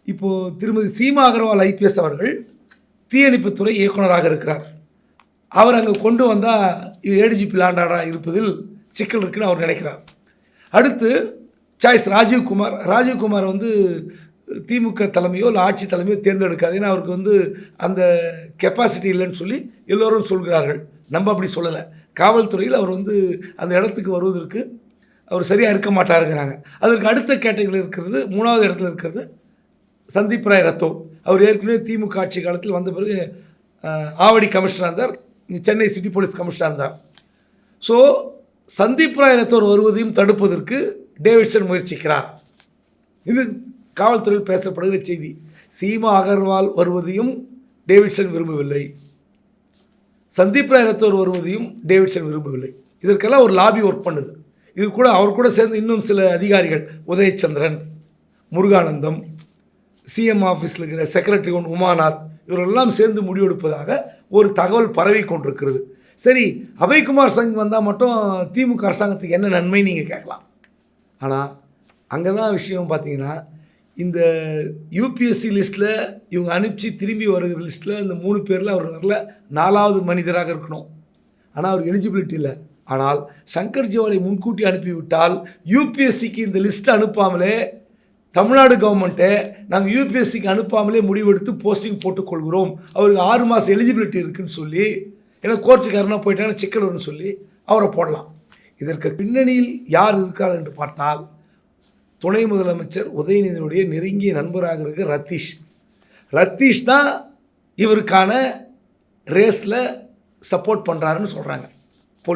இப்போது திருமதி சீமா அகர்வால் ஐபிஎஸ் அவர்கள் தீயணைப்புத்துறை இயக்குநராக இருக்கிறார். அவர் அங்கே கொண்டு வந்தால் ஏடிஜிபி லாண்டாடாக இருப்பதில் சிக்கல் இருக்குன்னு அவர் நினைக்கிறார். அடுத்து சாய்ஸ் ராஜீவ்குமார் வந்து திமுக தலைமையோ இல்லை ஆட்சி தலைமையோ தேர்ந்தெடுக்காது. ஏன்னா அவருக்கு அந்த கெப்பாசிட்டி இல்லைன்னு சொல்லி எல்லோரும் சொல்கிறார்கள். நம்ம அப்படி சொல்லலை. காவல்துறையில் அவர் அந்த இடத்துக்கு வருவதற்கு அவர் சரியாக இருக்க மாட்டாருங்கிறாங்க. அதற்கு அடுத்த கேட்டகரியில் இருக்கிறது, 3வது இடத்துல இருக்கிறது சந்தீப் ராய் ரத்தோர். அவர் ஏற்கனவே திமுக ஆட்சி காலத்தில் வந்த பிறகு ஆவடி கமிஷனராக இருந்தார், சென்னை சிட்டி போலீஸ் கமிஷனராக இருந்தார். ஸோ சந்தீப் ராய் ரத்தோர் வருவதையும் தடுப்பதற்கு டேவிட்சன் முயற்சிக்கிறார். இது காவல்துறையில் பேசப்படுகிற செய்தி. சீமா அகர்வால் வருவதையும் டேவிட்சன் விரும்பவில்லை, சந்தீப் ராய் ரத்தோர் வருவதையும் டேவிட்சன் விரும்பவில்லை. இதற்கெல்லாம் ஒரு லாபி ஒர்க் பண்ணுது. இது கூட அவர் கூட சேர்ந்து இன்னும் சில அதிகாரிகள், உதயச்சந்திரன், முருகானந்தம், சிஎம் ஆஃபீஸில் இருக்கிற செக்ரட்டரி உமாநாத், இவரெல்லாம் சேர்ந்து முடிவெடுப்பதாக ஒரு தகவல் பரவி கொண்டிருக்கிறது. சரி, அபய்குமார் சங் வந்தால் மட்டும் திமுக அரசாங்கத்துக்கு என்ன நன்மை நீங்கள் கேட்கலாம். ஆனால் அங்கே தான் விஷயம் பார்த்தீங்கன்னா, இந்த யூபிஎஸ்சி லிஸ்ட்டில் இவங்க அனுப்பிச்சு திரும்பி வருகிற லிஸ்ட்டில் இந்த 3 பேரில் அவர் வரல, 4வது மனிதராக இருக்கணும். ஆனால் அவர் எலிஜிபிலிட்டி இல்லை. ஆனால் சங்கர் ஜிவாலை முன்கூட்டி அனுப்பிவிட்டால் யூபிஎஸ்சிக்கு இந்த லிஸ்ட்டை அனுப்பாமலே தமிழ்நாடு கவர்மெண்ட்டை நாங்கள் யூபிஎஸ்சிக்கு அனுப்பாமலே முடிவெடுத்து போஸ்டிங் போட்டுக்கொள்கிறோம், அவருக்கு 6 மாதம் எலிஜிபிலிட்டி இருக்குதுன்னு சொல்லி, ஏன்னா கோர்ட்டுக்காரனாக போயிட்டாங்கன்னா சிக்கல் வரும்னு சொல்லி அவரை போடலாம். இதற்கு பின்னணியில் யார் இருக்கார் என்று பார்த்தால், துணை முதலமைச்சர் உதயநிதியினுடைய நெருங்கிய நண்பராக இருக்கிற ரத்தீஷ் தான் இவருக்கான ரேஸில் சப்போர்ட் பண்ணுறாருன்னு சொல்கிறாங்க.